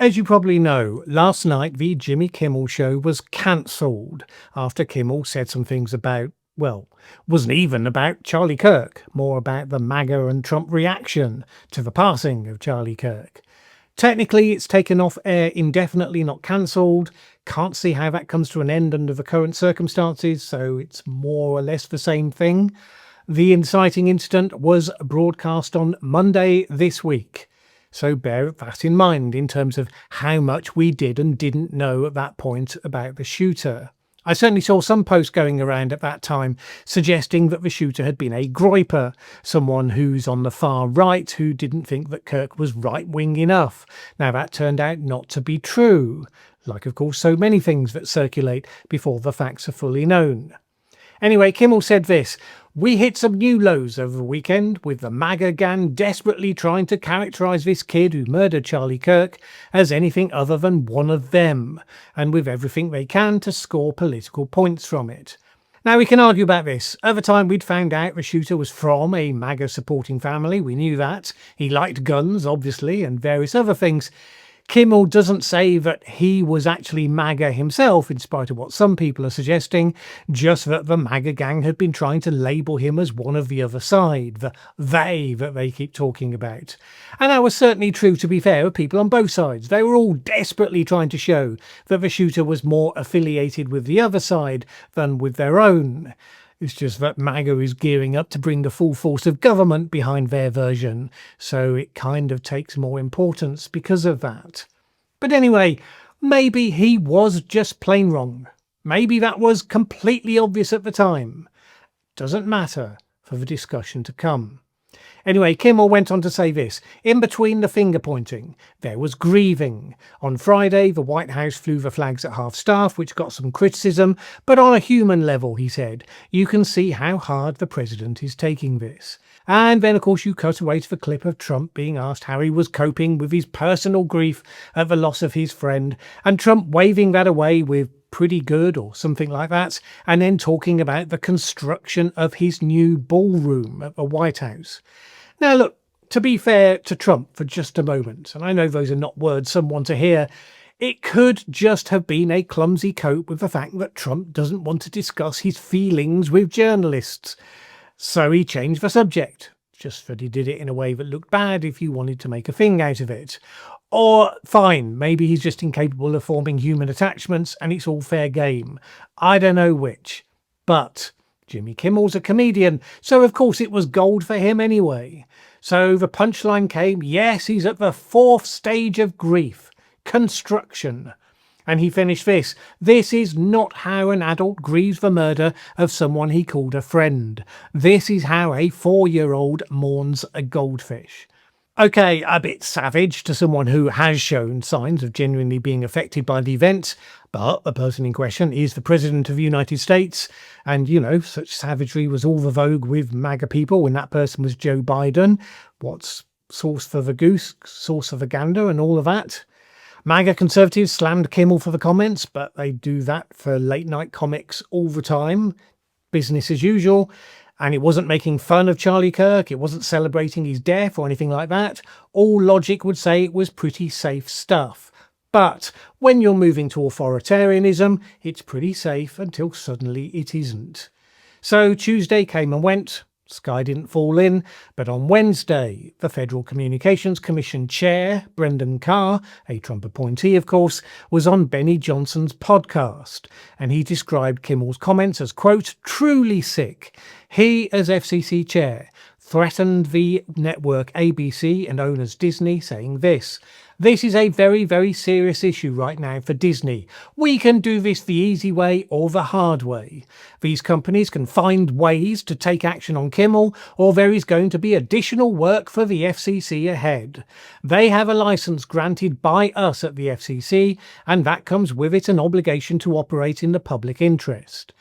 As you probably know, last night the Jimmy Kimmel show was cancelled after Kimmel said some things about, well, wasn't even about Charlie Kirk, more about the MAGA and Trump reaction to the passing of Charlie Kirk. Technically, it's taken off air indefinitely, not cancelled. Can't see how that comes to an end under the current circumstances, so it's more or less the same thing. The inciting incident was broadcast on Monday this week. So bear that in mind in terms of how much we did and didn't know at that point about the shooter. I certainly saw some posts going around at that time suggesting that the shooter had been a groiper, someone who's on the far right who didn't think that Kirk was right-wing enough. Now that turned out not to be true, like of course so many things that circulate before the facts are fully known. Anyway, Kimmel said this: "We hit some new lows over the weekend with the MAGA gang desperately trying to characterise this kid who murdered Charlie Kirk as anything other than one of them, and with everything they can to score political points from it." Now, we can argue about this. At the time, we'd found out the shooter was from a MAGA supporting family. We knew that. He liked guns, obviously, and various other things. Kimmel doesn't say that he was actually MAGA himself, in spite of what some people are suggesting, just that the MAGA gang had been trying to label him as one of the other side, the they that they keep talking about. And that was certainly true, to be fair, of people on both sides. They were all desperately trying to show that the shooter was more affiliated with the other side than with their own. It's just that MAGA is gearing up to bring the full force of government behind their version, so it kind of takes more importance because of that. But anyway, maybe he was just plain wrong. Maybe that was completely obvious at the time. Doesn't matter for the discussion to come. Anyway, Kimmel went on to say this: "In between the finger pointing, there was grieving. On Friday, the White House flew the flags at half-staff, which got some criticism, but on a human level," he said, "you can see how hard the president is taking this." And then, of course, you cut away to the clip of Trump being asked how he was coping with his personal grief at the loss of his friend, and Trump waving that away with "pretty good" or something like that, and then talking about the construction of his new ballroom at the White House. Now look, to be fair to Trump for just a moment, and I know those are not words some want to hear, it could just have been a clumsy cope with the fact that Trump doesn't want to discuss his feelings with journalists. So he changed the subject, just that he did it in a way that looked bad if you wanted to make a thing out of it. Or, fine, maybe he's just incapable of forming human attachments and it's all fair game. I don't know which. But Jimmy Kimmel's a comedian, so of course it was gold for him anyway. So the punchline came: yes, he's at the fourth stage of grief, construction. And he finished this: "This is not how an adult grieves the murder of someone he called a friend. This is how a 4-year-old mourns a goldfish." Okay, a bit savage to someone who has shown signs of genuinely being affected by the event, but the person in question is the President of the United States, and you know, such savagery was all the vogue with MAGA people when that person was Joe Biden. What's sauce for the goose, sauce for the gander, and all of that. MAGA conservatives slammed Kimmel for the comments, but they do that for late night comics all the time. Business as usual. And it wasn't making fun of Charlie Kirk, it wasn't celebrating his death or anything like that. All logic would say it was pretty safe stuff. But when you're moving to authoritarianism, it's pretty safe until suddenly it isn't. So Tuesday came and went. Sky didn't fall in, but on Wednesday, the Federal Communications Commission chair, Brendan Carr, a Trump appointee of course, was on Benny Johnson's podcast, and he described Kimmel's comments as, quote, "truly sick." He, as FCC chair, threatened the network ABC and owners Disney, saying this: "This is a very, very serious issue right now for Disney. We can do this the easy way or the hard way. These companies can find ways to take action on Kimmel, or there is going to be additional work for the FCC ahead. They have a license granted by us at the FCC, and that comes with it an obligation to operate in the public interest."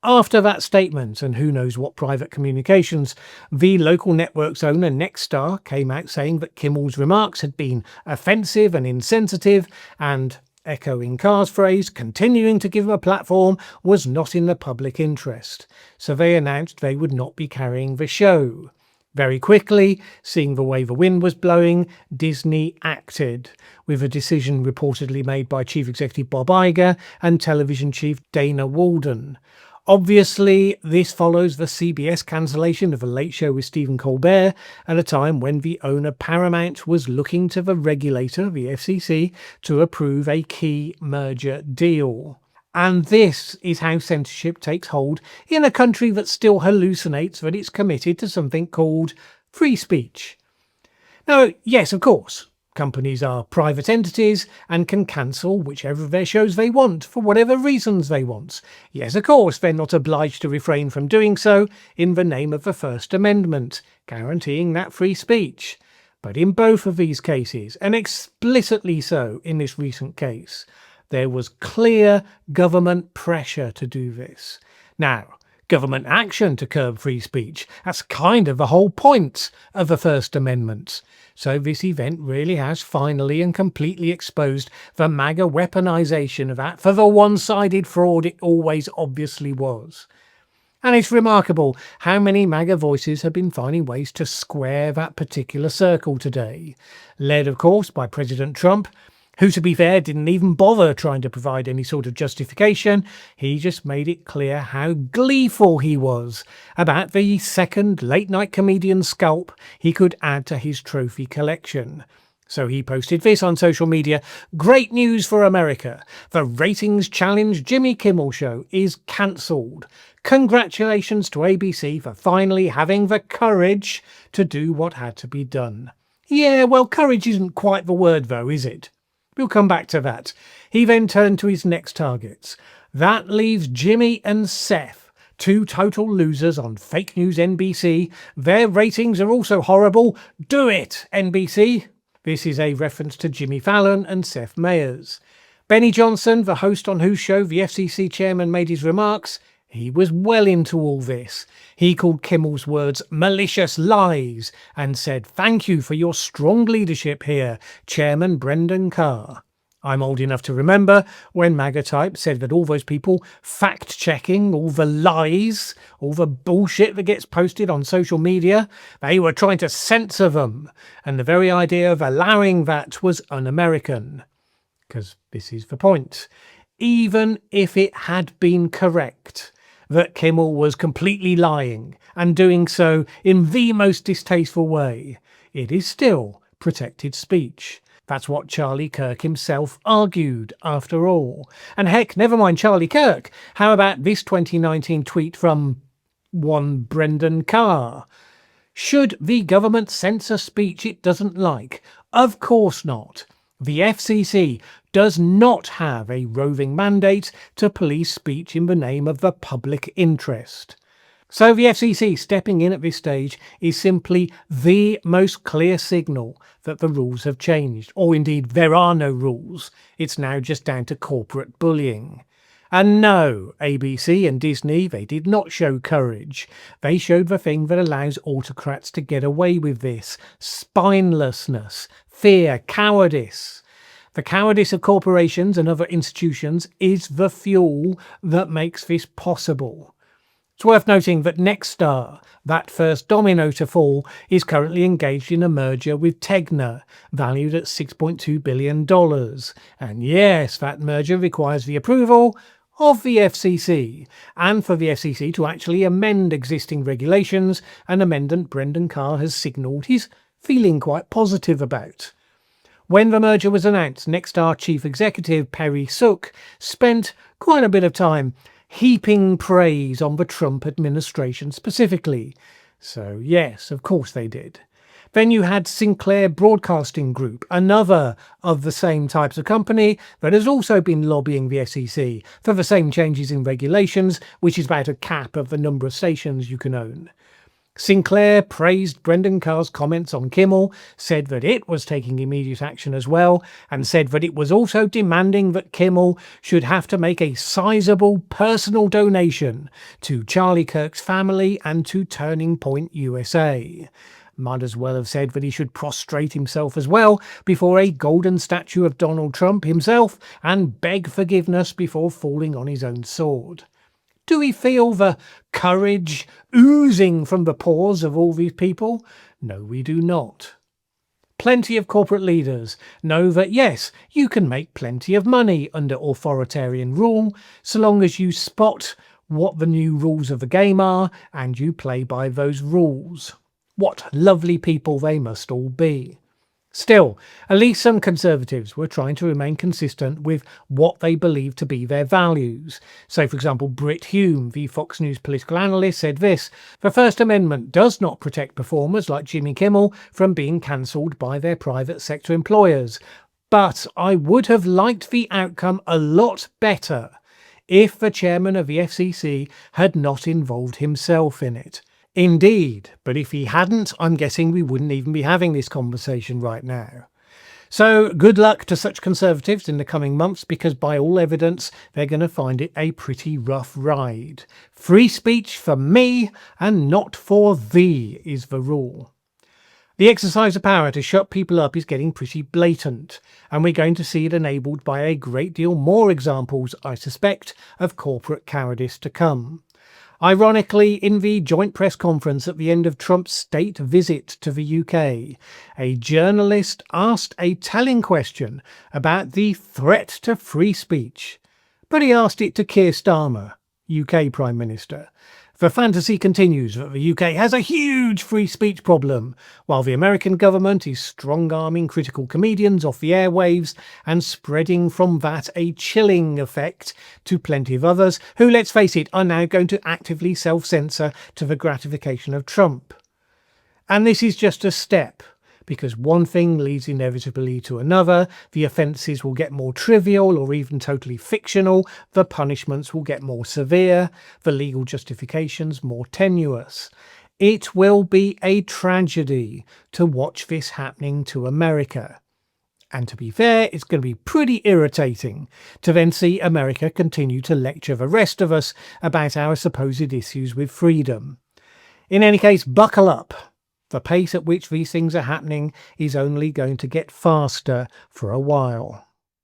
After that statement, and who knows what private communications, the local network's owner Nexstar came out saying that Kimmel's remarks had been offensive and insensitive, and, echoing Carr's phrase, continuing to give him a platform was not in the public interest. So they announced they would not be carrying the show. Very quickly, seeing the way the wind was blowing, Disney acted, with a decision reportedly made by Chief Executive Bob Iger and television chief Dana Walden. Obviously, this follows the CBS cancellation of The Late Show with Stephen Colbert at a time when the owner Paramount was looking to the regulator, the FCC, to approve a key merger deal. And this is how censorship takes hold in a country that still hallucinates that it's committed to something called free speech. Now, yes, of course, companies are private entities and can cancel whichever of their shows they want for whatever reasons they want. Yes, of course, they're not obliged to refrain from doing so in the name of the First Amendment, guaranteeing that free speech. But in both of these cases, and explicitly so in this recent case, there was clear government pressure to do this. Now, government action to curb free speech, that's kind of the whole point of the First Amendment. So this event really has finally and completely exposed the MAGA weaponization of that for the one-sided fraud it always obviously was. And it's remarkable how many MAGA voices have been finding ways to square that particular circle today, led of course by President Trump, who, to be fair, didn't even bother trying to provide any sort of justification. He just made it clear how gleeful he was about the second late-night comedian scalp he could add to his trophy collection. So he posted this on social media: "Great news for America. The ratings challenge Jimmy Kimmel show is cancelled. Congratulations to ABC for finally having the courage to do what had to be done." Yeah, well, courage isn't quite the word though, is it? We'll come back to that. He then turned to his next targets. That leaves Jimmy and Seth, two total losers on fake news NBC. Their ratings are also horrible. Do it, NBC. This is a reference to Jimmy Fallon and Seth Meyers. Benny Johnson, the host on whose show the FCC chairman made his remarks, he was well into all this. He called Kimmel's words malicious lies and said, "Thank you for your strong leadership here, Chairman Brendan Carr." I'm old enough to remember when MAGA type said that all those people fact-checking all the lies, all the bullshit that gets posted on social media, they were trying to censor them. And the very idea of allowing that was un-American. Because this is the point. Even if it had been correct that Kimmel was completely lying and doing so in the most distasteful way, it is still protected speech. That's what Charlie Kirk himself argued, after all. And heck, never mind Charlie Kirk. How about this 2019 tweet from one Brendan Carr? Should the government censor speech it doesn't like? Of course not. The FCC does not have a roving mandate to police speech in the name of the public interest. So the FCC stepping in at this stage is simply the most clear signal that the rules have changed, or indeed there are no rules. It's now just down to corporate bullying. And no, ABC and Disney, they did not show courage. They showed the thing that allows autocrats to get away with this: spinelessness, fear, cowardice. The cowardice of corporations and other institutions is the fuel that makes this possible. It's worth noting that Nexstar, that first domino to fall, is currently engaged in a merger with Tegna, valued at $6.2 billion. And yes, that merger requires the approval of the FCC, and for the FCC to actually amend existing regulations, an amendment Brendan Carr has signalled he's feeling quite positive about. When the merger was announced, Nexstar chief executive Perry Sook spent quite a bit of time heaping praise on the Trump administration specifically. So yes, of course they did. Then you had Sinclair Broadcasting Group, another of the same types of company that has also been lobbying the FCC for the same changes in regulations, which is about a cap of the number of stations you can own. Sinclair praised Brendan Carr's comments on Kimmel, said that it was taking immediate action as well, and said that it was also demanding that Kimmel should have to make a sizable personal donation to Charlie Kirk's family and to Turning Point USA. Might as well have said that he should prostrate himself as well before a golden statue of Donald Trump himself and beg forgiveness before falling on his own sword. Do we feel the courage oozing from the pores of all these people? No, we do not. Plenty of corporate leaders know that yes, you can make plenty of money under authoritarian rule so long as you spot what the new rules of the game are and you play by those rules. What lovely people they must all be. Still, at least some Conservatives were trying to remain consistent with what they believe to be their values. So, for example, Brit Hume, the Fox News political analyst, said this: "The First Amendment does not protect performers like Jimmy Kimmel from being cancelled by their private sector employers. But I would have liked the outcome a lot better if the chairman of the FCC had not involved himself in it." Indeed, but if he hadn't, I'm guessing we wouldn't even be having this conversation right now. So good luck to such Conservatives in the coming months, because by all evidence they're going to find it a pretty rough ride. Free speech for me and not for thee is the rule. The exercise of power to shut people up is getting pretty blatant, and we're going to see it enabled by a great deal more examples, I suspect, of corporate cowardice to come. Ironically, in the joint press conference at the end of Trump's state visit to the UK, a journalist asked a telling question about the threat to free speech, but he asked it to Keir Starmer, UK Prime Minister. The fantasy continues that the UK has a huge free speech problem, while the American government is strong-arming critical comedians off the airwaves and spreading from that a chilling effect to plenty of others who, let's face it, are now going to actively self-censor to the gratification of Trump. And this is just a step, because one thing leads inevitably to another. The offences will get more trivial or even totally fictional, the punishments will get more severe, the legal justifications more tenuous. It will be a tragedy to watch this happening to America. And to be fair, it's going to be pretty irritating to then see America continue to lecture the rest of us about our supposed issues with freedom. In any case, buckle up. The pace at which these things are happening is only going to get faster for a while.